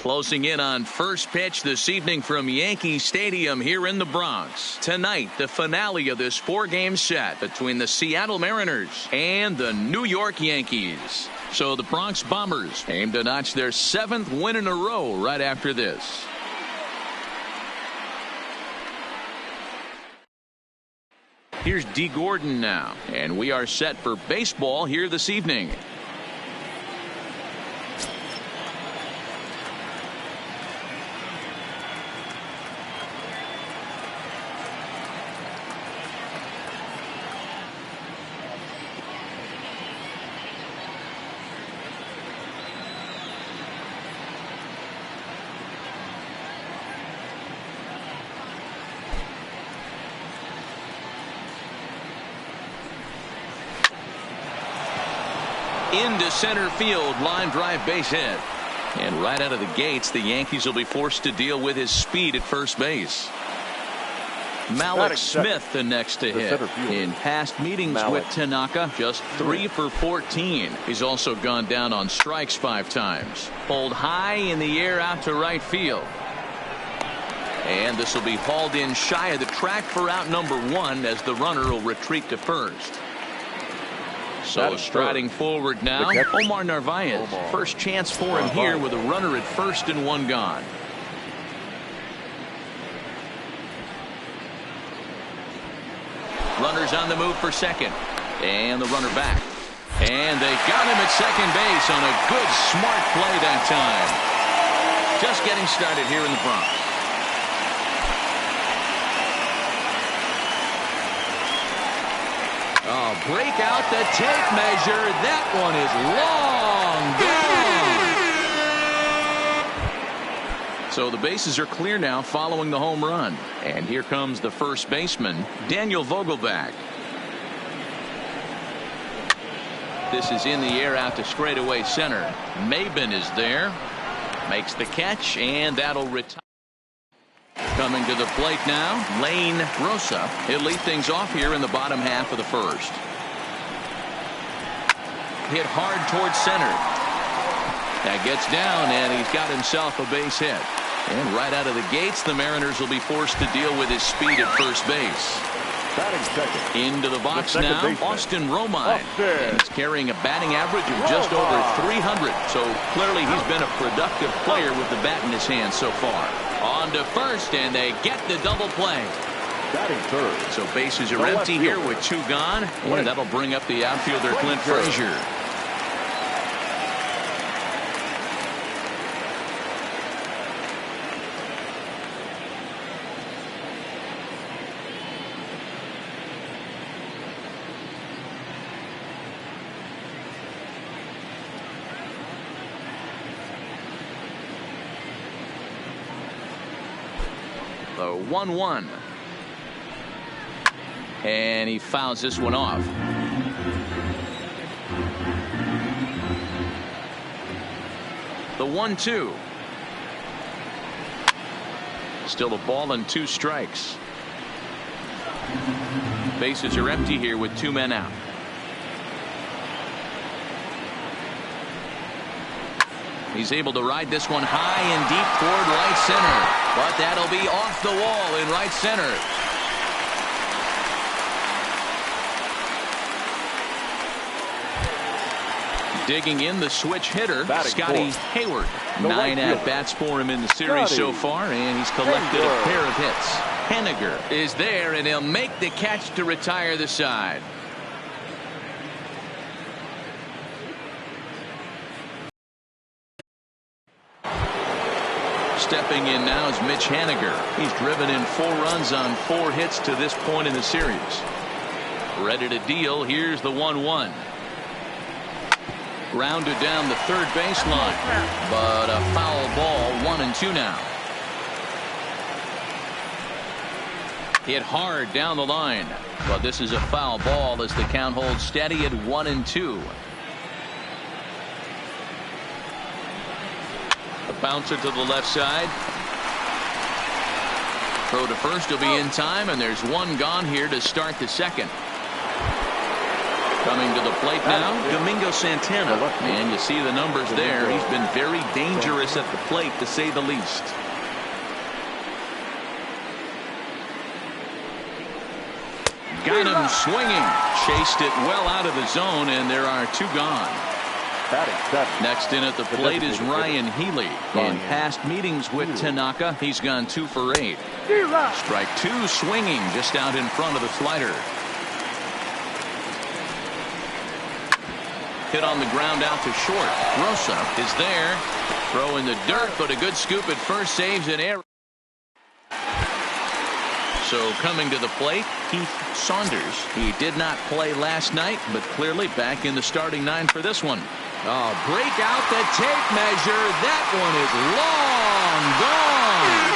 Closing in on first pitch this evening from Yankee Stadium here in the Bronx. Tonight, the finale of this 4-game set between the Seattle Mariners and the New York Yankees. So the Bronx Bombers aim to notch their 7th win in a row right after this. Here's D. Gordon now, and we are set for baseball here this evening. Into center field, line drive, base hit. And right out of the gates, the Yankees will be forced to deal with his speed at first base. Malik Smith the next to hit. In past meetings with Tanaka, just 3 for 14. He's also gone down on strikes 5 times. Pulled high in the air out to right field. And this will be hauled in shy of the track for out number 1 as the runner will retreat to first. So striding forward now, Omar Narvaez. First chance for him here with a runner at first and 1 gone. Runners on the move for second. And the runner back. And they got him at second base on a good, smart play that time. Just getting started here in the Bronx. Oh, break out the tape measure. That one is long gone. So the bases are clear now following the home run. And here comes the first baseman, Daniel Vogelbach. This is in the air out to straightaway center. Maben is there. Makes the catch, and that'll retire. Coming to the plate now, Lane Rosa. He'll lead things off here in the bottom half of the first. Hit hard towards center. That gets down, and he's got himself a base hit. And right out of the gates, the Mariners will be forced to deal with his speed at first base. Into the box now, Austin Romine. He's carrying a batting average of just over 300. So clearly he's been a productive player with the bat in his hand so far. On to first, and they get the double play. So bases are empty here with 2 gone. And that'll bring up the outfielder Clint Frazier. The 1-1. And he fouls this one off. The 1-2. Still a ball and 2 strikes. Bases are empty here with 2 men out. He's able to ride this one high and deep toward right center. But that'll be off the wall in right center. Digging in the switch hitter, Scotty Hayward. 9 at-bats for him in the series so far, and he's collected a pair of hits. Henniger is there, and he'll make the catch to retire the side. Stepping in now is Mitch Haniger. He's driven in 4 runs on 4 hits to this point in the series. Ready to deal. Here's the 1-1. Grounded down the third baseline, but a foul ball. 1-2 now. Hit hard down the line, but this is a foul ball as the count holds steady at 1-2. A bouncer to the left side. Throw to first will be in time, and there's 1 gone here to start the second. Coming to the plate now, Domingo Santana. And you see the numbers there. He's been very dangerous at the plate, to say the least. Got him swinging. Chased it well out of the zone, and there are 2 gone. Next in at the plate is Ryan Healy. In past meetings with Tanaka, he's gone 2 for 8. Strike 2 swinging just out in front of the slider. Hit on the ground out to short. Rosa is there. Throw in the dirt, but a good scoop at first, saves an error. So coming to the plate, Keith Saunders. He did not play last night, but clearly back in the starting 9 for this one. Oh, break out the tape measure. That one is long gone.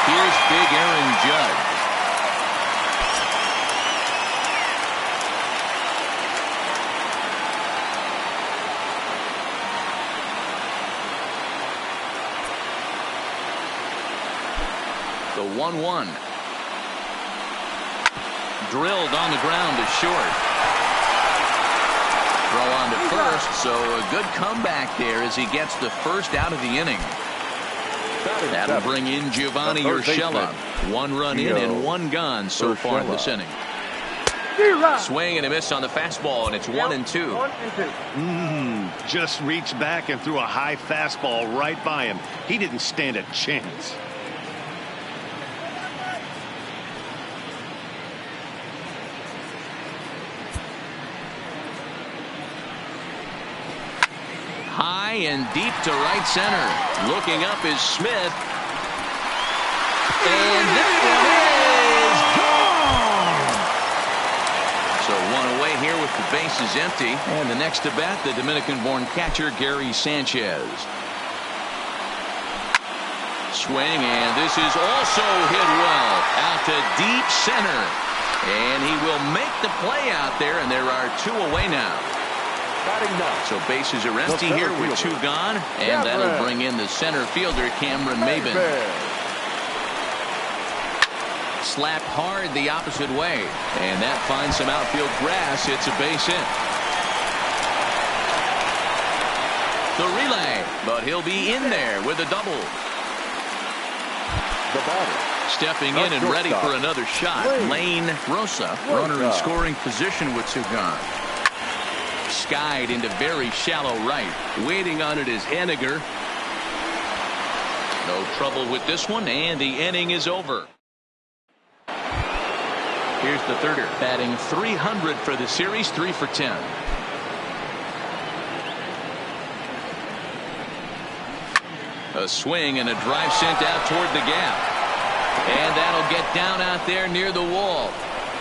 Here's big Aaron Judge. The 1-1. Drilled on the ground to short. Throw on to first, so a good comeback there as he gets the first out of the inning. That'll bring in Giovanni Urshela. 1 run in and 1 gone so far this inning. Swing and a miss on the fastball, and it's 1-2. Just reached back and threw a high fastball right by him. He didn't stand a chance. High and deep to right center. Looking up is Smith. And that one is gone. So 1 away here with the bases empty. And the next to bat, the Dominican-born catcher, Gary Sanchez. Swing, and this is also hit well. Out to deep center. And he will make the play out there, and there are 2 away now. So bases are empty here with 2 gone, and that'll bring in the center fielder, Cameron Maben. Slapped hard the opposite way, and that finds some outfield grass. It's a base hit. The relay, but he'll be in there with a double. Stepping in and ready for another shot, Lane Rosa, runner in scoring position with 2 gone. Skied into very shallow right. Waiting on it is Henniger. No trouble with this one, and the inning is over. Here's the thirder, batting .300 for the series, 3 for 10. A swing and a drive sent out toward the gap. And that'll get down out there near the wall.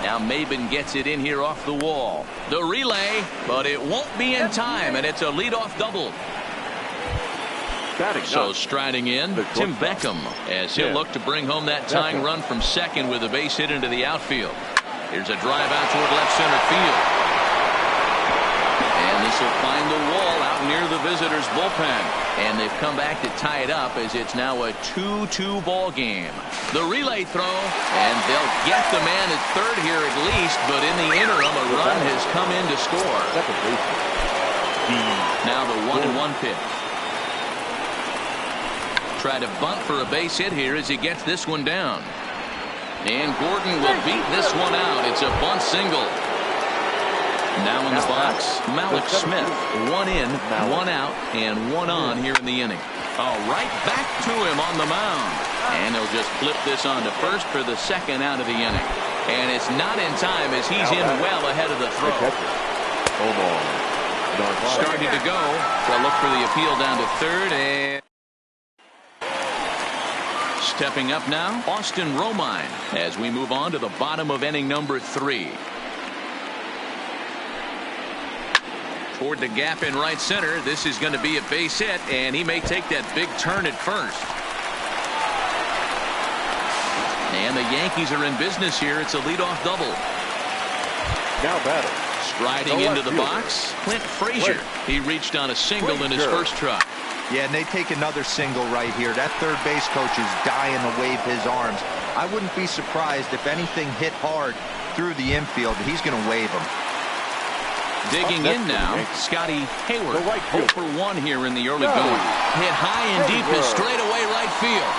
Now Maben gets it in here off the wall. The relay, but it won't be in time, and it's a leadoff double. So striding in, Tim Beckham, as he'll look to bring home that tying run from second with a base hit into the outfield. Here's a drive out toward left center field. And this will find the wall out near the visitors' bullpen. And they've come back to tie it up as it's now a 2-2 ball game. The relay throw, and they'll get the man at third here at least, but in the interim, a run has come in to score. Now the 1-1 pitch. Try to bunt for a base hit here as he gets this one down. And Gordon will beat this one out. It's a bunt single. Now in the box, Malik Smith. 1 in, 1 out, and 1 on here in the inning. Oh, right back to him on the mound. And they'll just flip this on to first for the second out of the inning. And it's not in time as he's in well ahead of the throw. Starting to go. They'll look for the appeal down to third. And stepping up now, Austin Romine, as we move on to the bottom of inning number 3. Toward the gap in right center. This is going to be a base hit, and he may take that big turn at first. And the Yankees are in business here. It's a leadoff double. Now batter. Striding into the box, Clint Frazier. He reached on a single in his first try. Yeah, and they take another single right here. That third base coach is dying to wave his arms. I wouldn't be surprised if anything hit hard. through the infield, he's going to wave him. Digging in now, Scotty Hayward. 0 for 1 here in the early going. Hit high and deep in straightaway right field.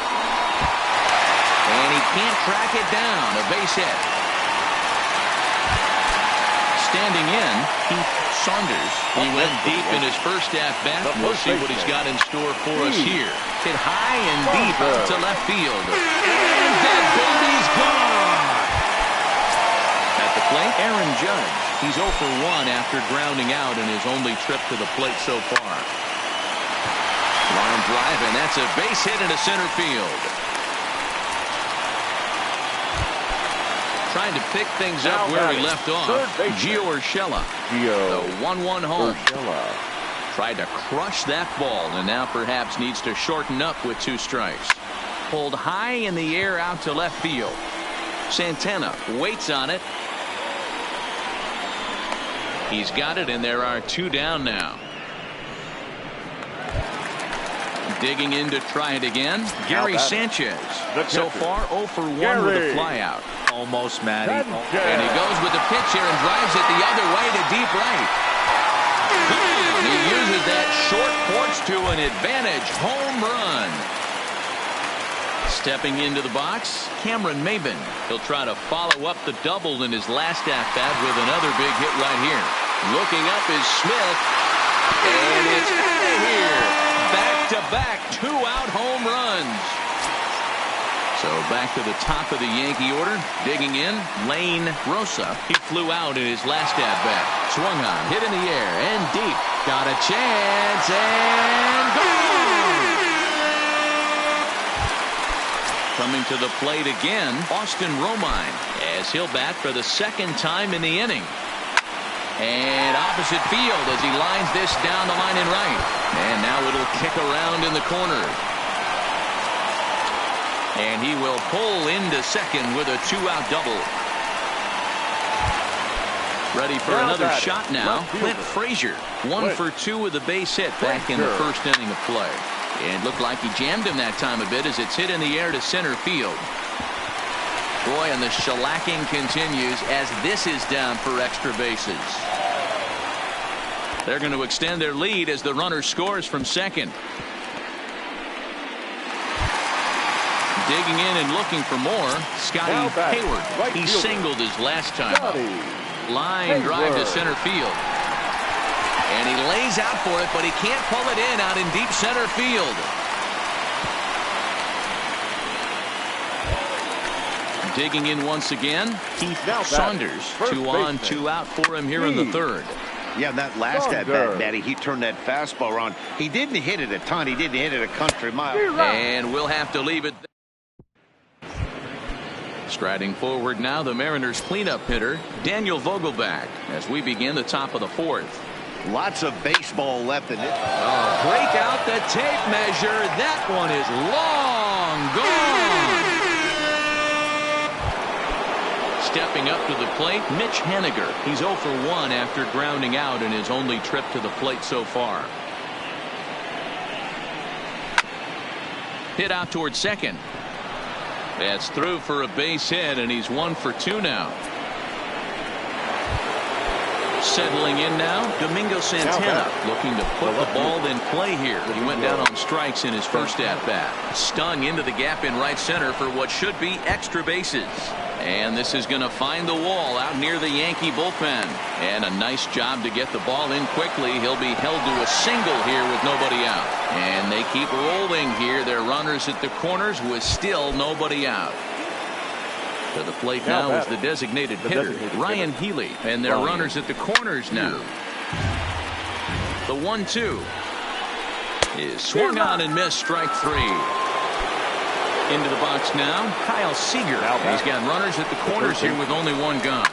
And he can't track it down. A base hit. Standing in, Keith Saunders. He went deep in his first at-bat. We'll see what he's got in store for us here. Hit high and deep out to left field. And that birdie's gone. At the plate, Aaron Judge. He's 0 for 1 after grounding out in his only trip to the plate so far. Line drive, and that's a base hit into center field. Trying to pick things up where he left off. Gio Urshela. The 1-1 home. Tried to crush that ball, and now perhaps needs to shorten up with 2 strikes. Pulled high in the air out to left field. Santana waits on it. He's got it, and there are 2 down now. Digging in to try it again. Gary Sanchez. So far 0 for 1 with a flyout. Almost, Matty. And he goes with the pitch here and drives it the other way to deep right. He uses that short porch to an advantage home run. Stepping into the box, Cameron Maybin. He'll try to follow up the double in his last at-bat with another big hit right here. Looking up is Smith. And it's out of here. Back-to-back 2-out home runs. So back to the top of the Yankee order. Digging in, Lane Rosa. He flew out in his last at-bat. Swung on, hit in the air, and deep. Got a chance, and gone! Coming to the plate again, Austin Romine, as he'll bat for the 2nd time in the inning. And opposite field as he lines this down the line in right. And now it'll kick around in the corner. And he will pull into second with a 2-out double. Ready for another shot now. Clint Frazier, 1 for 2 with a base hit back in the first inning of play. And looked like he jammed him that time a bit as it's hit in the air to center field. Boy, and the shellacking continues as this is down for extra bases. They're going to extend their lead as the runner scores from second. Digging in and looking for more, Scotty Hayward. He singled his last time up. Line drive to center field. And he lays out for it, but he can't pull it in out in deep center field. Digging in once again, Keith Saunders. 2 on, 2 out for him here in the 3rd. Yeah, that last at-bat, Matty, he turned that fastball around. He didn't hit it a ton. He didn't hit it a country mile. And we'll have to leave it there. Striding forward now, the Mariners cleanup hitter, Daniel Vogelbach, as we begin the top of the 4th. Lots of baseball left in it. Oh, break out the tape measure. That one is long gone. Stepping up to the plate, Mitch Haniger. He's 0 for 1 after grounding out in his only trip to the plate so far. Hit out towards second. That's through for a base hit, and he's 1 for 2 now. Settling in now, Domingo Santana looking to put the ball in play here. He went down on strikes in his first at-bat. Stung into the gap in right center for what should be extra bases. And this is going to find the wall out near the Yankee bullpen. And a nice job to get the ball in quickly. He'll be held to a single here with nobody out. And they keep rolling here. Their runners at the corners with still nobody out. To the plate now is the designated hitter, Ryan Healy. And their runners at the corners now. The 1-2 is swung on and missed, strike 3. Into the box now, Kyle Seager. He's got runners at the corners here with only 1 gone.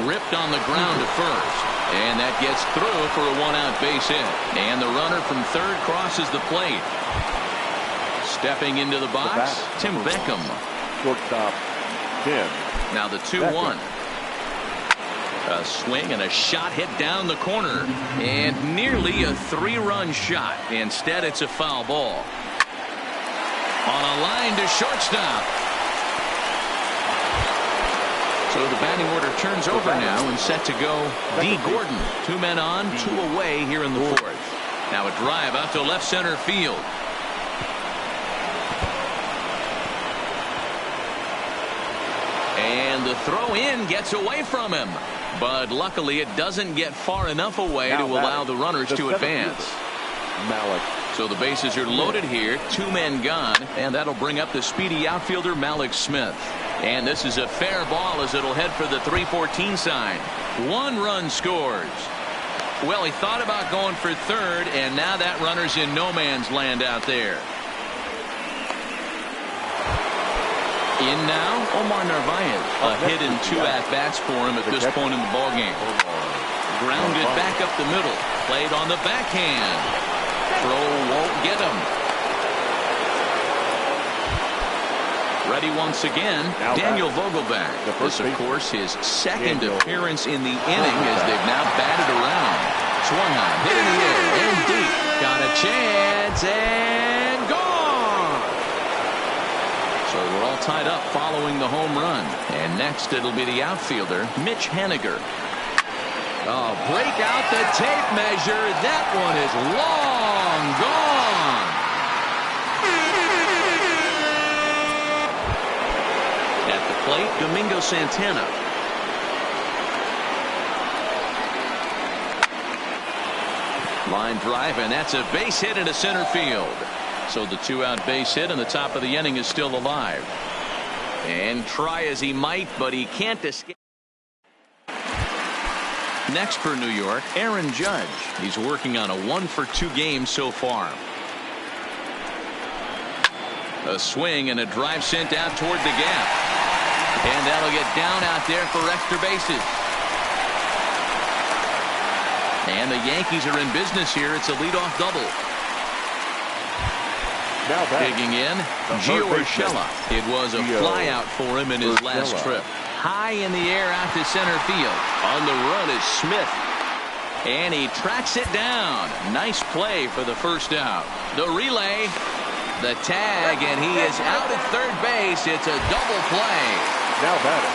Ripped on the ground to first. And that gets through for a 1-out base hit. And the runner from third crosses the plate. Stepping into the box, Tim Beckham. Shortstop, Tim. Now the 2-1. A swing and a shot hit down the corner. And nearly a 3-run shot. Instead, it's a foul ball. On a line to shortstop. So the batting order turns over now and set to go D. Gordon. 2 men on, 2 away here in the 4th. Now a drive out to left center field. And the throw in gets away from him. But luckily it doesn't get far enough away to allow the runners to advance. So the bases are loaded here. 2 men gone. And that'll bring up the speedy outfielder Malik Smith. And this is a fair ball as it'll head for the 3-14 sign. 1 run scores. Well, he thought about going for third, and now that runner's in no man's land out there. In now, Omar Narvaez. A hit and 2 at-bats for him at this point in the ballgame. Grounded back up the middle. Played on the backhand. Throw won't get him. Ready once again, Daniel Vogelback. This, of course, his second appearance in the inning as they've now batted around. Swung on, hit in the air, and deep. Got a chance, and gone! So we're all tied up following the home run. And next it'll be the outfielder, Mitch Haniger. Oh, break out the tape measure. That one is long gone. At the plate, Domingo Santana. Line drive, and that's a base hit into center field. So the 2-out base hit, and the top of the inning is still alive. And try as he might, but he can't escape. Next for New York, Aaron Judge. He's working on a 1-for-2 game so far. A swing and a drive sent out toward the gap. And that'll get down out there for extra bases. And the Yankees are in business here. It's a leadoff double. Digging in, Gio Urshela. It was a flyout for him in his last trip. High in the air out to center field. On the run is Smith. And he tracks it down. Nice play for the first out. The relay, the tag, and he is out at third base. It's a double play. Now batting.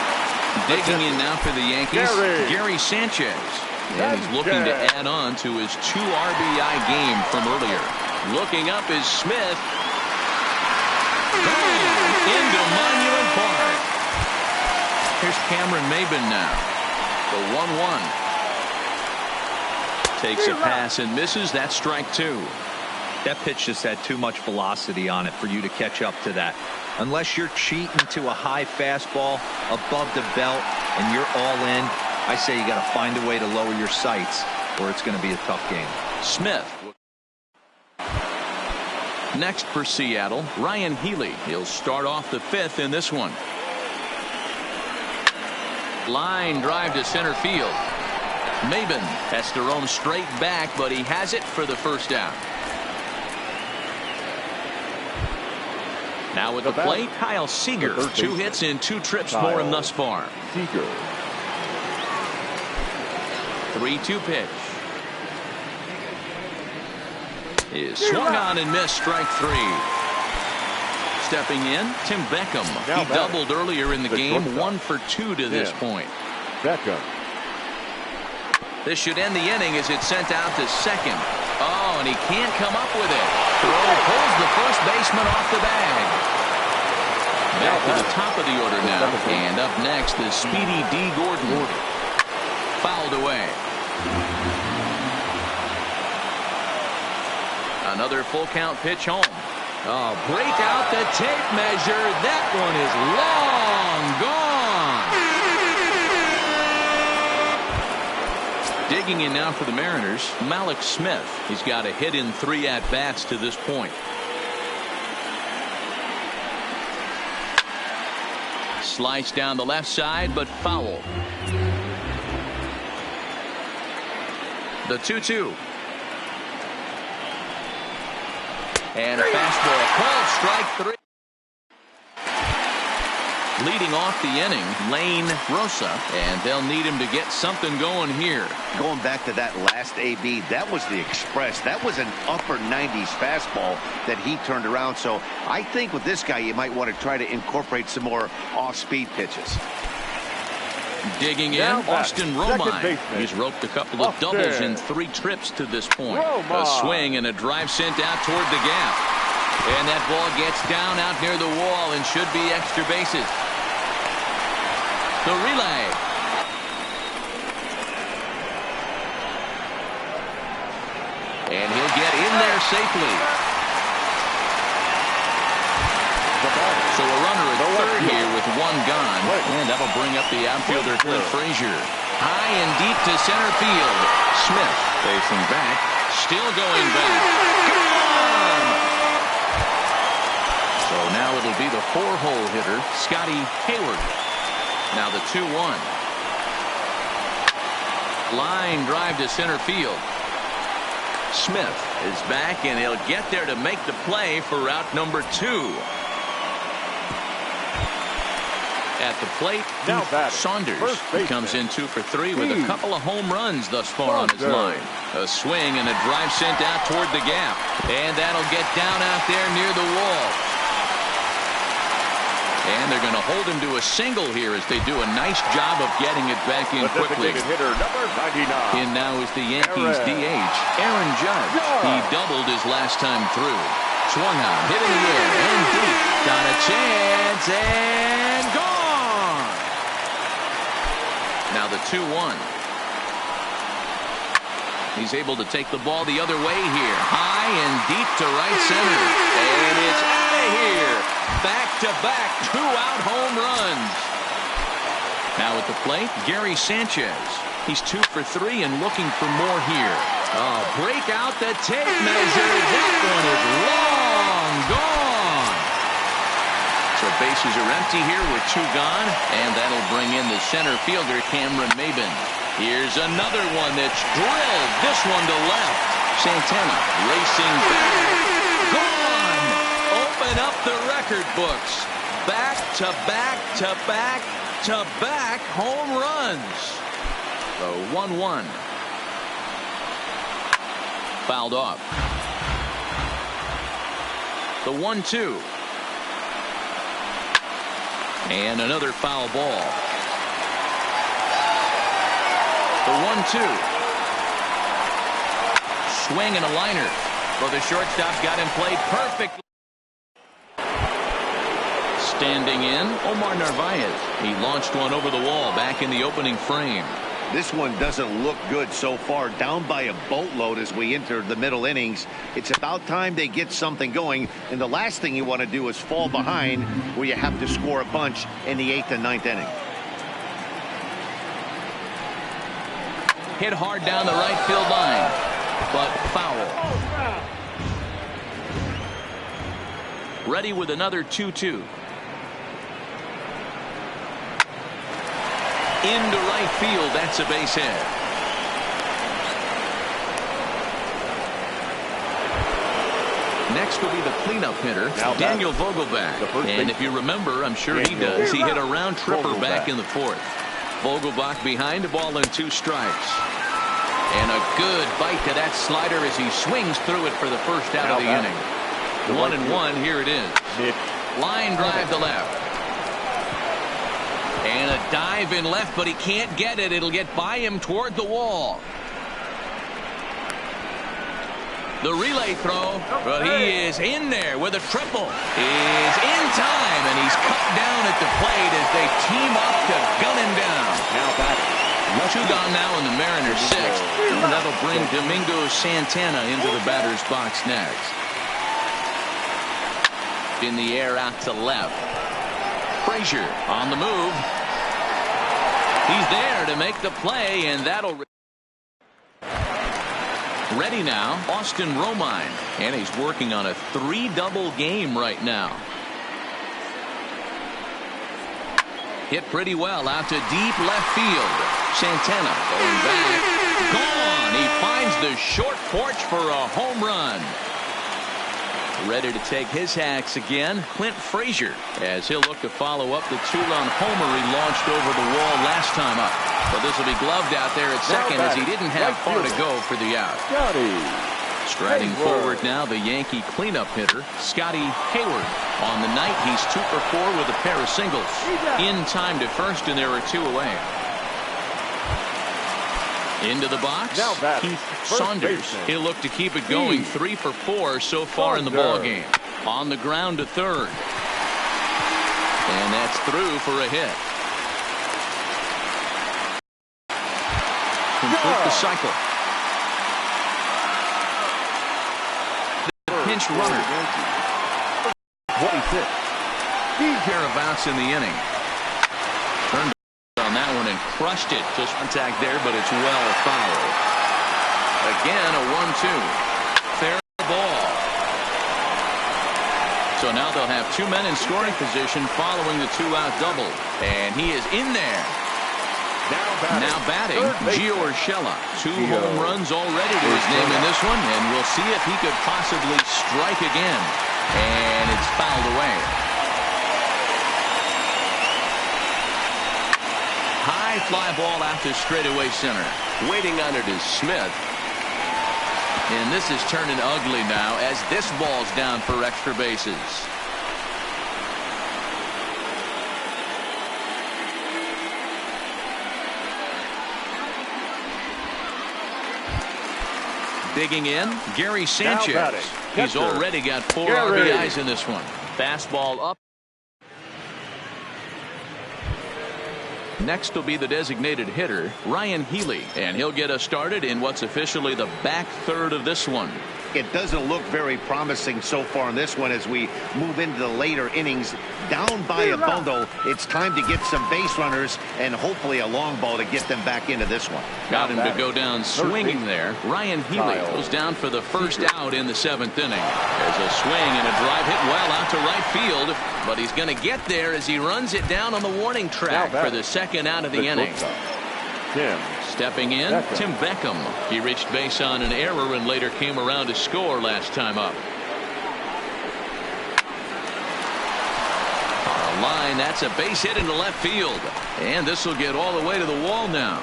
Digging in now for the Yankees, Gary Sanchez. And he's looking to add on to his 2 RBI game from earlier. Looking up is Smith. Into Monument Park. Here's Cameron Maben now. The 1-1. Takes a pass and misses. That's strike 2. That pitch just had too much velocity on it for you to catch up to that. Unless you're cheating to a high fastball above the belt and you're all in, I say you got to find a way to lower your sights or it's going to be a tough game. Smith. Next for Seattle, Ryan Healy. He'll start off the 5th in this one. Line drive to center field. Maben has to roam straight back, but he has it for the first out. Now with the plate, Kyle Seager. 2 hits in 2 trips for him thus far. 3-2 pitch. Is swung on and missed. Strike 3. Stepping in, Tim Beckham. He doubled earlier in the game. 1 for 2 to this point. Beckham. This should end the inning as it's sent out to second. Oh, and he can't come up with it. Throw pulls the first baseman off the bag. Back to the top of the order now. And up next is speedy D. Gordon. Fouled away. Another full count pitch home. Oh, break out the tape measure. That one is long gone. Digging in now for the Mariners, Malik Smith. He's got a hit in 3 at-bats to this point. Slice down the left side, but foul. The 2-2. And a fastball called strike 3. Leading off the inning, Lane Rosa, and they'll need him to get something going here. Going back to that last AB, that was the express. That was an upper 90s fastball that he turned around. So I think with this guy, you might want to try to incorporate some more off-speed pitches. Digging in, Austin Romine. He's roped a couple of doubles in 3 trips to this point. A swing and a drive sent out toward the gap. And that ball gets down out near the wall and should be extra bases. The relay. And he'll get in there safely. So a runner at third here with 1 gone. And that'll bring up the outfielder, Clint Frazier. High and deep to center field. Smith facing back. Still going back. Gone! So now it'll be the 4-hole hitter, Scotty Hayward. Now the 2-1. Line drive to center field. Smith is back, and he'll get there to make the play for route number 2. At the plate, Saunders comes in 2 for 3 with a couple of home runs thus far on his line. A swing and a drive sent out toward the gap. And that'll get down out there near the wall. And they're going to hold him to a single here as they do a nice job of getting it back in quickly. Hitter, number 99. In now is the Yankees DH, Aaron Judge. He doubled his last time through. Swung on, hit in the air, and deep. Got a chance, and gone! Now the 2-1. He's able to take the ball the other way here. High and deep to right center. And it's out of here. Back-to-back 2-out home runs. Now at the plate, Gary Sanchez. He's 2 for 3 and looking for more here. Oh, break out the tape measure. That one is long gone. So bases are empty here with 2 gone, and that'll bring in the center fielder, Cameron Maybin. Here's another one that's drilled. This one to left. Santana racing back. Gone! Open up the record books. Back to back to back to back home runs. The 1-1. Fouled off. The 1-2. And another foul ball. The 1-2. Swing and a liner. Well, the shortstop got him played perfectly. Standing in, Omar Narvaez. He launched one over the wall back in the opening frame. This one doesn't look good so far. Down by a boatload as we enter the middle innings. It's about time they get something going. And the last thing you want to do is fall behind where you have to score a bunch in the 8th and 9th inning. Hit hard down the right field line, but foul. Ready with another 2-2. Into right field, that's a base hit. Next will be the cleanup hitter, Daniel Vogelbach. And if you remember, I'm sure he does, he hit a round tripper back in the 4th. Vogelbach behind, a ball and 2 strikes. And a good bite to that slider as he swings through it for the first out of the inning. 1-1, here it is. Line drive to left. And a dive in left, but he can't get it. It'll get by him toward the wall. The relay throw, but he is in there with a triple. Is in time, and he's cut down at the plate as they team up to gun him down. Now batting. 2 gone now in the Mariners' 6th. And that'll bring Domingo Santana into the batter's box next. In the air out to left. Frazier on the move. He's there to make the play, and that'll... Ready now, Austin Romine. And he's working on a 3-double game right now. Hit pretty well out to deep left field. Santana going back. Gone! He finds the short porch for a home run. Ready to take his hacks again, Clint Frazier, as he'll look to follow up the 2-run homer he launched over the wall last time up. But this will be gloved out there at second as he didn't have far to go for the out. Striding forward now, the Yankee cleanup hitter, Scotty Hayward. On the night, he's 2 for 4 with a pair of singles. In time to first, and there are 2 away. Into the box, Now batting, Keith first Saunders. baseman. He'll look to keep it going. 3 for 4 so far in the ball game. On the ground to third. And that's through for a hit. Complete the cycle. The pinch runner. 26. Pair of outs in the inning. Turned on that one and crushed it. Just contact there, but it's well fouled. Again, a 1-2. Fair ball. So now they'll have 2 men in scoring position following the 2-out double. And he is in there. Now batting, Gio Urshela. 2 home runs already to his name in this one, and we'll see if he could possibly strike again. And it's fouled away. High fly ball out to straightaway center. Waiting on it is Smith. And this is turning ugly now as this ball's down for extra bases. Digging in, Gary Sanchez. He's already got 4 RBIs in this one. Fastball up. Next will be the designated hitter, Ryan Healy, and he'll get us started in what's officially the back third of this one. It doesn't look very promising so far in this one as we move into the later innings. Down by a bundle, it's time to get some base runners and hopefully a long ball to get them back into this one. Got him to go down swinging there. Ryan Healy goes down for the first out in the 7th inning. There's a swing and a drive hit well out to right field, but he's going to get there as he runs it down on the warning track for the 2nd out of the inning. Stepping in, Tim Beckham. He reached base on an error and later came around to score last time up. On a line, that's a base hit into left field. And this will get all the way to the wall now.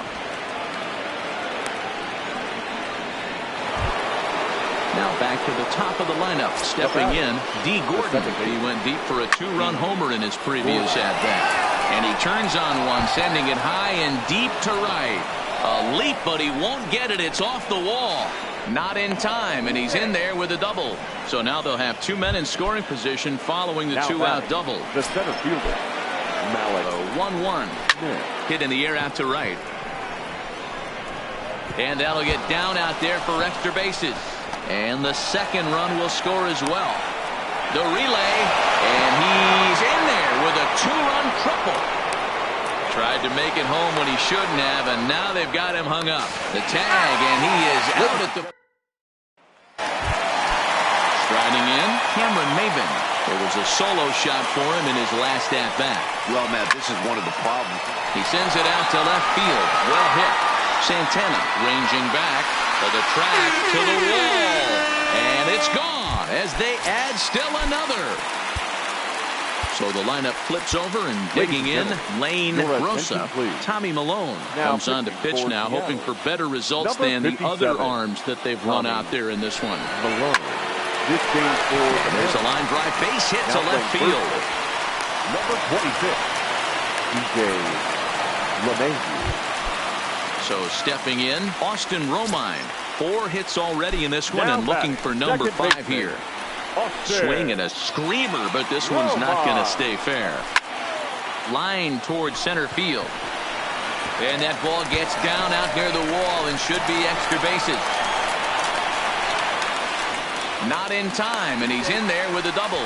Now back to the top of the lineup. Stepping in, D. Gordon. He went deep for a 2-run homer in his previous at-bat. And he turns on one, sending it high and deep to right. A leap, but he won't get it. It's off the wall. Not in time, and he's in there with a double. So now they'll have 2 men in scoring position following the 2-out double. The center fielder, Malik. 1-1. Hit in the air out to right. And that'll get down out there for extra bases. And the 2nd run will score as well. The relay, and he's in there with a 2-run triple. Tried to make it home when he shouldn't have, and now they've got him hung up. The tag, and he is out at the... Striding in, Cameron Maven. There was a solo shot for him in his last at-bat. Well, Matt, this is one of the problems. He sends it out to left field. Well hit. Santana ranging back to the track, to the wall. And it's gone as they add still another. So the lineup flips over and digging in, Lane Grossa. Tommy Malone comes on to pitch now, hoping for better results than the other arms that they've run out there in this one. Malone. This game for there's a line drive base hit to left field. Number 26, DJ LeMahieu. So stepping in, Austin Romine. 4 hits already in this one and looking for number 5 here. Swing and a screamer, but this one's not going to stay fair. Line towards center field. And that ball gets down out near the wall and should be extra bases. Not in time, and he's in there with a double.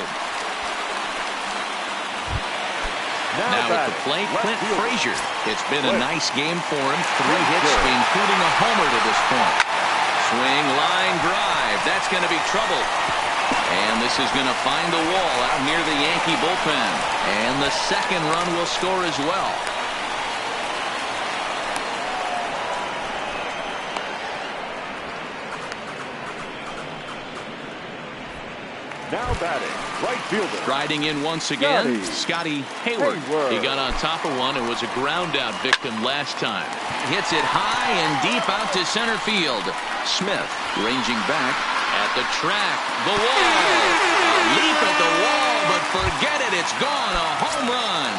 Now at the plate, Clint Frazier. It's been a nice game for him. 3 hits, including a homer to this point. Swing, line drive. That's going to be trouble. And this is going to find the wall out near the Yankee bullpen. And the 2nd run will score as well. Now batting, right fielder. Striding in once again, Scotty Hayward. He got on top of one and was a ground out victim last time. Hits it high and deep out to center field. Smith ranging back at the track. The wall. A leap at the wall, but forget it. It's gone. A home run.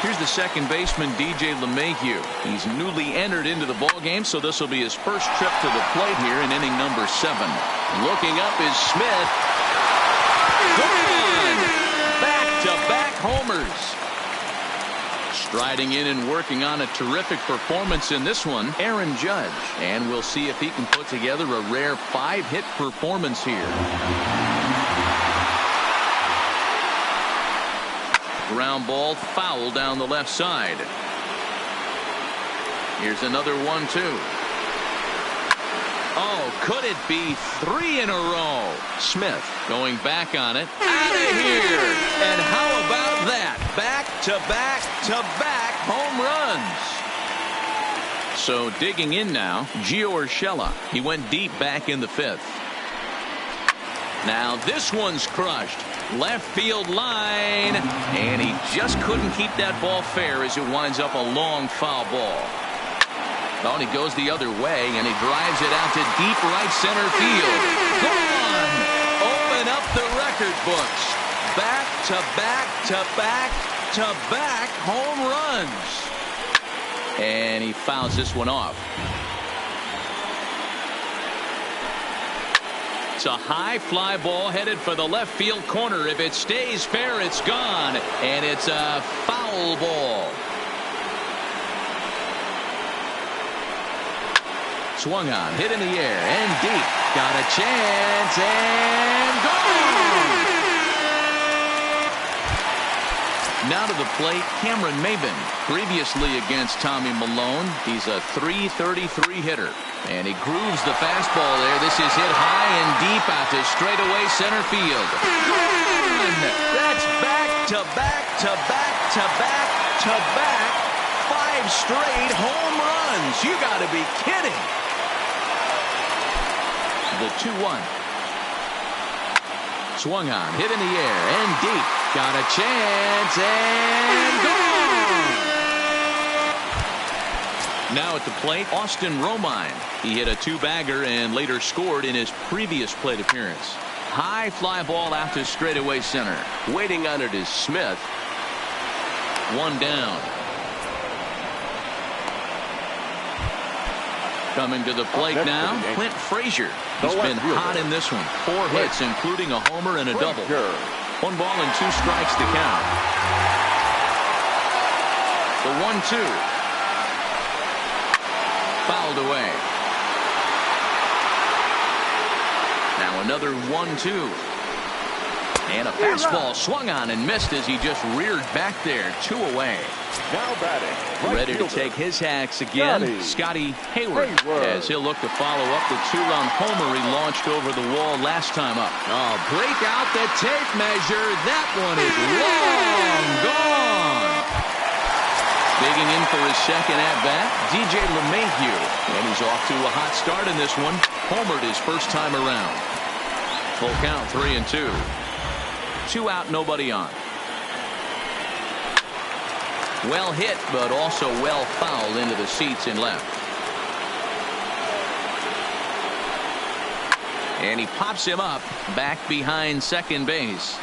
Here's the second baseman, DJ LeMahieu. He's newly entered into the ball game, so this will be his first trip to the plate here in inning number 7. Looking up is Smith. Gone! Back-to-back homers. Striding in and working on a terrific performance in this one, Aaron Judge. And we'll see if he can put together a rare 5-hit performance here. Ground ball foul down the left side. Here's another 1-2. Oh, could it be 3 in a row? Smith going back on it. Out of here. And how about that? Back-to-back-to-back home runs. So digging in now, Gio Urshela. He went deep back in the 5th. Now this one's crushed. Left field line. And he just couldn't keep that ball fair as it winds up a long foul ball. Oh, and he goes the other way, and he drives it out to deep right center field. Gone! Open up the record books. Back-to-back-to-back-to-back home runs. And he fouls this one off. It's a high fly ball headed for the left field corner. If it stays fair, it's gone. And it's a foul ball. Swung on, hit in the air, and deep. Got a chance, and gone! Now to the plate, Cameron Maybin. Previously against Tommy Malone, he's a .333 hitter. And he grooves the fastball there. This is hit high and deep out to straightaway center field. Gone! That's back-to-back-to-back-to-back-to-back. 5 straight home runs. You got to be kidding. The 2-1. Swung on, hit in the air, and deep. Got a chance, and gone! Now at the plate, Austin Romine. He hit a 2-bagger and later scored in his previous plate appearance. High fly ball out to straightaway center. Waiting on it is Smith. 1 down. Coming to the plate now, Clint Frazier. He's been hot in this one. 4 hits, including a homer and a double. 1 ball and 2 strikes to count. The 1-2. Fouled away. Now another 1-2. And a fastball swung on and missed as he just reared back there. 2 away. Now batting. Ready to take his hacks again, Scotty Hayward, as he'll look to follow up the 2-run homer he launched over the wall last time up. Oh, break out the tape measure. That one is long gone. Digging in for his second at-bat, DJ LeMahieu. And he's off to a hot start in this one. Homered his first time around. Full count, 3-2. 2 out, nobody on. Well hit, but also well fouled into the seats in left. And he pops him up back behind second base.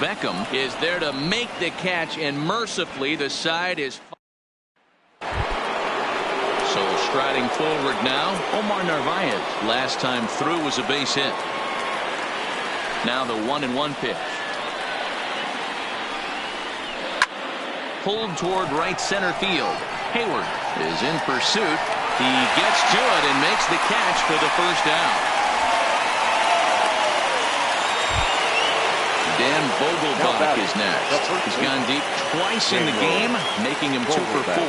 Beckham is there to make the catch, and mercifully the side is. So striding forward now, Omar Narvaez. Last time through was a base hit. Now the 1-1 pitch. Pulled toward right center field. Hayward is in pursuit. He gets to it and makes the catch for the first out. Dan Vogelbach is next. He's gone deep twice in the game, making him 2 for 4.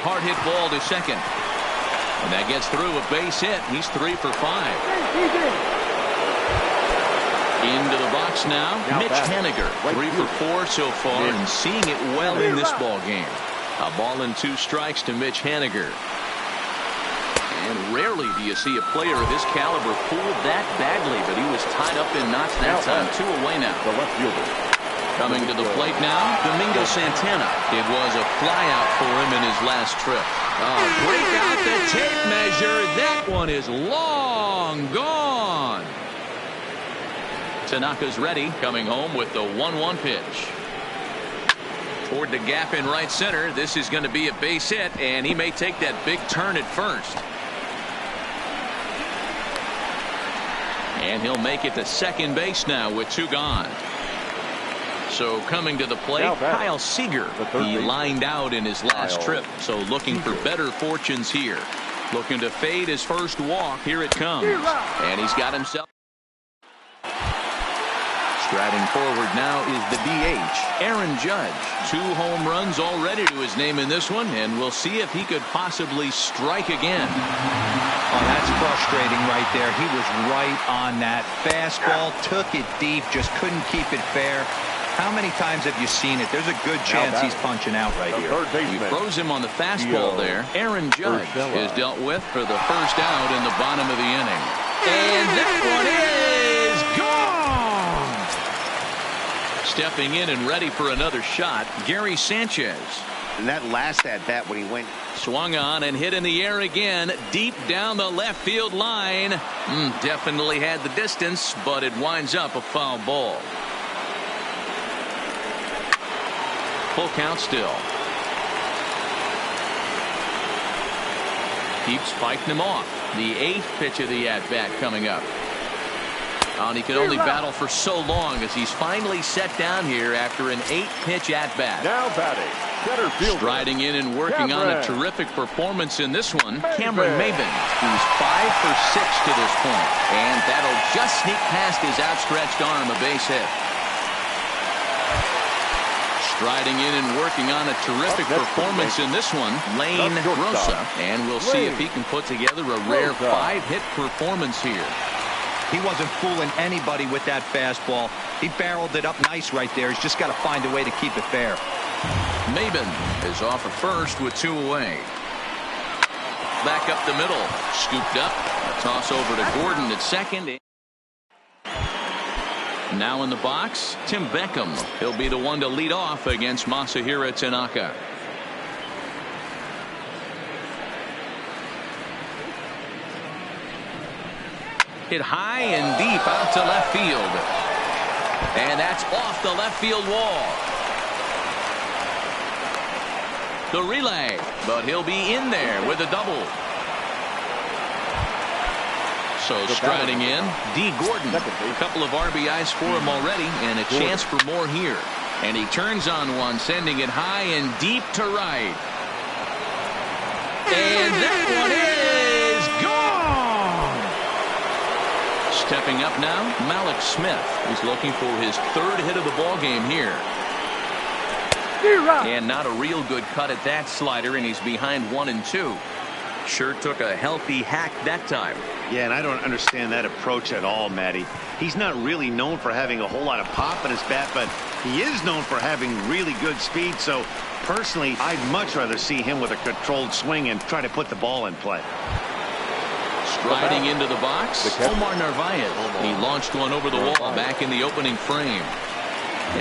Hard hit ball to second. And that gets through a base hit. He's 3 for 5. Into the box now, Mitch Haniger. 3 for 4 so far, and seeing it well in this ball game. A ball and 2 strikes to Mitch Haniger. And rarely do you see a player of his caliber fooled that badly, but he was tied up in knots that time. 2 away now. The left fielder. Coming to the plate now, Domingo Santana. It was a flyout for him in his last trip. Oh, break out the tape measure. That one is long gone. Tanaka's ready, coming home with the 1-1 pitch. Toward the gap in right center. This is going to be a base hit, and he may take that big turn at first. And he'll make it to second base now with 2 gone. So coming to the plate, Kyle Seager. He lined out in his last trip, so looking for better fortunes here. Looking to fade his first walk. Here it comes. And he's got himself. Striding forward now is the DH, Aaron Judge. 2 home runs already to his name in this one, and we'll see if he could possibly strike again. Oh, that's frustrating right there. He was right on that. Fastball, took it deep, just couldn't keep it fair. How many times have you seen it? There's a good chance he's punching out right here. He froze him on the fastball there. Aaron Judge is dealt with for the first out in the bottom of the inning. And that one is gone! Stepping in and ready for another shot, Gary Sanchez. And that last at-bat when he went. Swung on and hit in the air again, deep down the left field line. Definitely had the distance, but it winds up a foul ball. Full count still. Keeps fighting him off. The 8th pitch of the at-bat coming up. And he could only battle for so long as he's finally set down here after an 8-pitch at-bat. Now batting, center fielder. Striding in and working on a terrific performance in this one, Cameron Maybin, who's 5 for 6 to this point. And that'll just sneak past his outstretched arm, a base hit. Striding in and working on a terrific performance in this one, Lane Rosa. And we'll see if he can put together a rare 5-hit performance here. He wasn't fooling anybody with that fastball. He barreled it up nice right there. He's just got to find a way to keep it fair. Maybin is off at first with 2 away. Back up the middle. Scooped up. A toss over to Gordon at second. Now in the box, Tim Beckham. He'll be the one to lead off against Masahiro Tanaka. Hit high and deep out to left field. And that's off the left field wall. The relay, but he'll be in there with a double. So striding in, D. Gordon. A couple of RBIs for him already, and a chance for more here. And he turns on one, sending it high and deep to right. And that one is gone! Stepping up now, Malik Smith. He's looking for his 3rd hit of the ball game here. And not a real good cut at that slider, and he's behind 1-2. Sure took a healthy hack that time. Yeah, and I don't understand that approach at all, Matty. He's not really known for having a whole lot of pop in his bat, but he is known for having really good speed. So, personally, I'd much rather see him with a controlled swing and try to put the ball in play. Striding into the box, Omar Narvaez. He launched one over the wall back in the opening frame.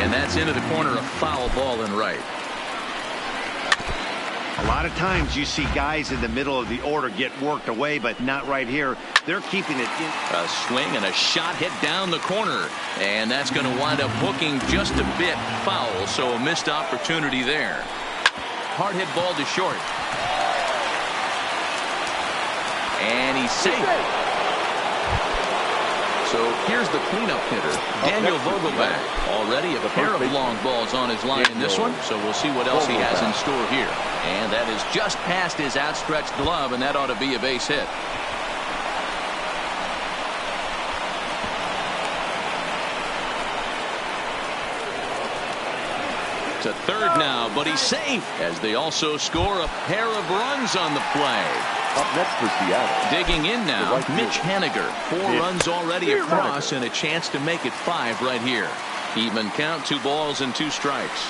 And that's into the corner, a foul ball in right. A lot of times you see guys in the middle of the order get worked away, but not right here. They're keeping it in. A swing and a shot hit down the corner. And that's going to wind up hooking just a bit foul, so a missed opportunity there. Hard hit ball to short. And he's safe. So here's the cleanup hitter, Daniel Vogelback. Already a pair of long balls on his line in this one, so we'll see what else he has in store here. And that is just past his outstretched glove, and that ought to be a base hit. To third now, but he's safe as they also score a pair of runs on the play. Up next for Seattle. Digging in now, Mitch Haniger. 4 runs already across and a chance to make it 5 right here. Even count, 2 balls and 2 strikes.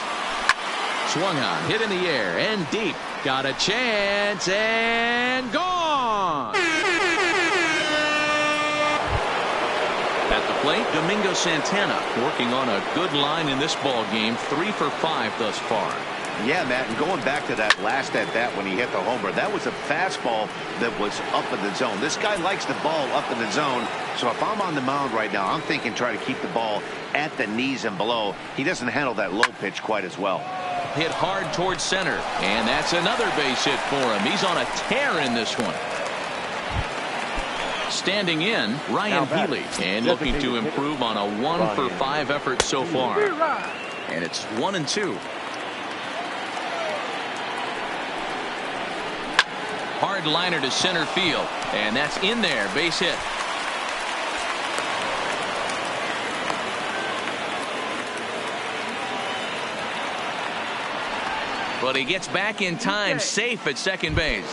Swung on, hit in the air and deep. Got a chance and gone. At the plate, Domingo Santana working on a good line in this ball game. 3 for 5 thus far. Yeah, Matt, and going back to that last at-bat when he hit the homer, that was a fastball that was up in the zone. This guy likes the ball up in the zone, so if I'm on the mound right now, I'm thinking try to keep the ball at the knees and below. He doesn't handle that low pitch quite as well. Hit hard towards center, and that's another base hit for him. He's on a tear in this one. Standing in, Ryan Healy, and looking to improve on a 1-for-5 effort so far. And it's 1-2. Hard liner to center field, and that's in there. Base hit. But he gets back in time, safe at second base.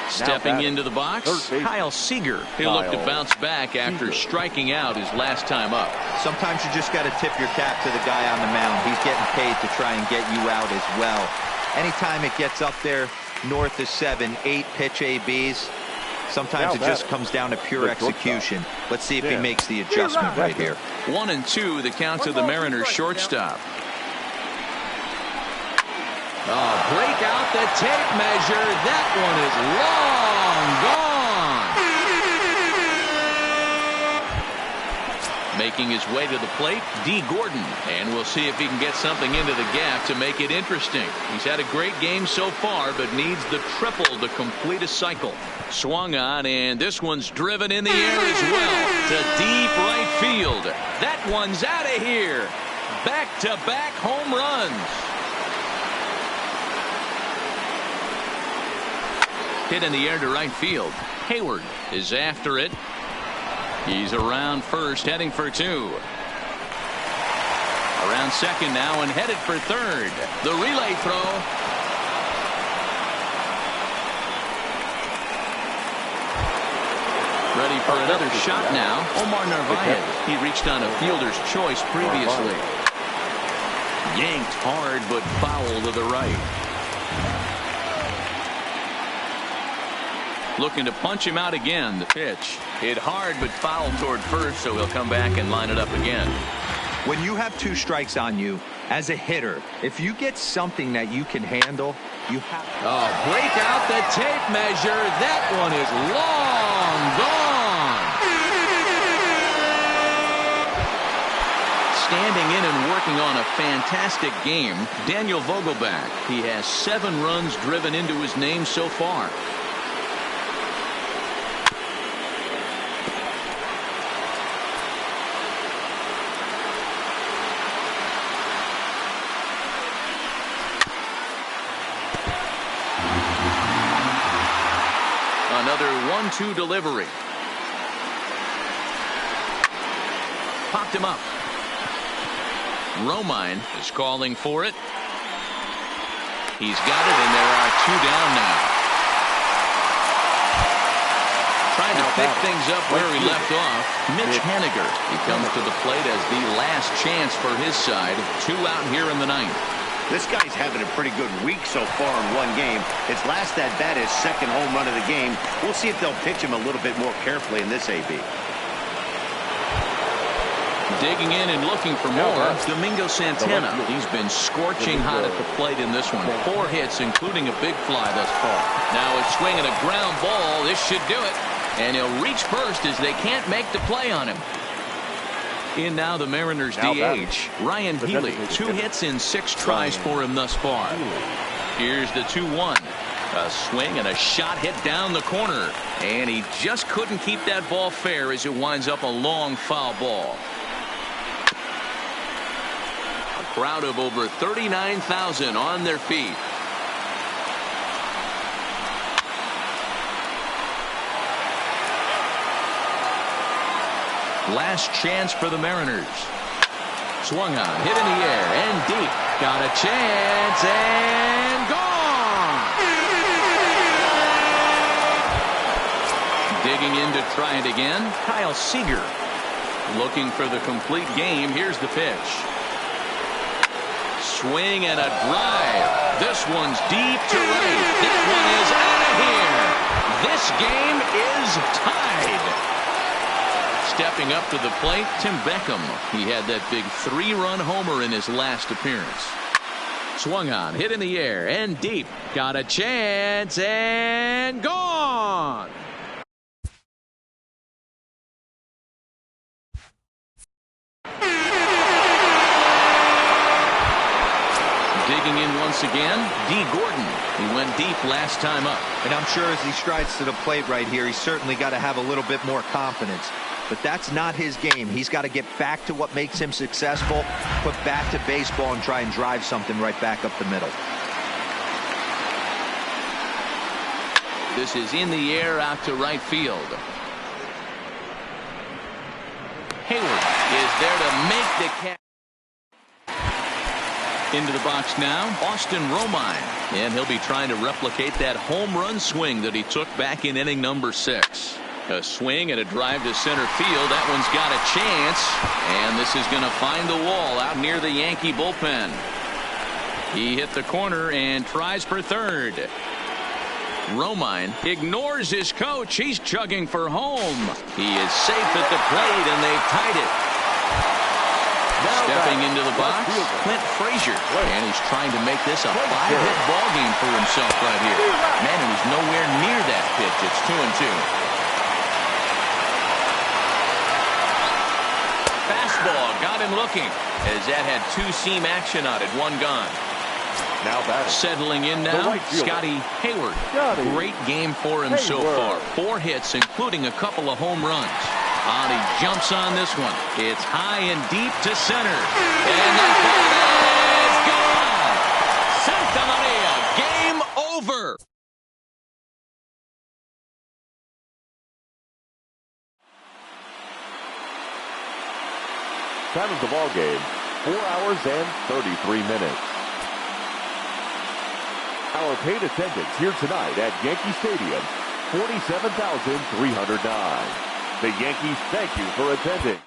Stepping into the box, Kyle Seager. He'll look to bounce back after striking out his last time up. Sometimes you just got to tip your cap to the guy on the mound. He's getting paid to try and get you out as well. Anytime it gets up there north of 7, 8 pitch ABs, sometimes it just comes down to pure execution. Let's see if he makes the adjustment right here. 1-2, the count to the Mariners shortstop. Oh, break out the tape measure. That one is long gone. Making his way to the plate, D. Gordon. And we'll see if he can get something into the gap to make it interesting. He's had a great game so far, but needs the triple to complete a cycle. Swung on, and this one's driven in the air as well to deep right field. That one's out of here. Back-to-back home runs. Hit in the air to right field. Hayward is after it. He's around first, heading for 2. Around second now and headed for third. The relay throw. Ready for another shot now. Omar Narvaez. He reached on a fielder's choice previously. Yanked hard but foul to the right. Looking to punch him out again. The pitch hit hard but foul toward first, so he'll come back and line it up again. When you have 2 strikes on you as a hitter, if you get something that you can handle, you have to. Oh, break out the tape measure. That one is long gone. Standing in and working on a fantastic game, Daniel Vogelback. He has 7 runs driven into his name so far. Another 1-2 delivery. Popped him up. Romine is calling for it. He's got it, and there are 2 down now. Trying to pick things up where he left off. Mitch Haniger. He comes to the plate as the last chance for his side. 2 out here in the 9th. This guy's having a pretty good week so far in one game. His last at-bat is second home run of the game. We'll see if they'll pitch him a little bit more carefully in this AB. Digging in and looking for more. Domingo Santana. He's been scorching hot at the plate in this one. 4 hits, including a big fly thus far. Now it's swinging a ground ball. This should do it. And he'll reach first as they can't make the play on him. In now the Mariners DH, Ryan Healy. 2 hits in 6 tries for him thus far. Here's the 2-1. A swing and a shot hit down the corner. And he just couldn't keep that ball fair as it winds up a long foul ball. A crowd of over 39,000 on their feet. Last chance for the Mariners. Swung on, hit in the air, and deep. Got a chance, and gone! Digging in to try it again, Kyle Seager. Looking for the complete game. Here's the pitch. Swing and a drive. This one's deep to right. That one is out of here. This game is tied. Stepping up to the plate, Tim Beckham. He had that big 3-run homer in his last appearance. Swung on, hit in the air, and deep. Got a chance, and gone! Digging in once again, D. Gordon. He went deep last time up. And I'm sure as he strides to the plate right here, he's certainly got to have a little bit more confidence. But that's not his game. He's got to get back to what makes him successful, put bat to baseball, and try and drive something right back up the middle. This is in the air out to right field. Hayward is there to make the catch. Into the box now, Austin Romine. And he'll be trying to replicate that home run swing that he took back in inning number 6. A swing and a drive to center field. That one's got a chance. And this is going to find the wall out near the Yankee bullpen. He hit the corner and tries for third. Romine ignores his coach. He's chugging for home. He is safe at the plate, and they've tied it. Stepping into the box, Clint Frazier. And he's trying to make this a 5-hit ball game for himself right here. Man, and he's nowhere near that pitch. It's 2-2. Fastball got him looking as that had 2-seam action on it. One gone. Now batting. Settling in now, Scotty Hayward. Great game for him so far. 4 hits, including a couple of home runs. And he jumps on this one. It's high and deep to center. And that ball is gone. Santa Maria, game over. Time of the ball game, 4 hours and 33 minutes. Our paid attendance here tonight at Yankee Stadium, 47,309. The Yankees thank you for attending.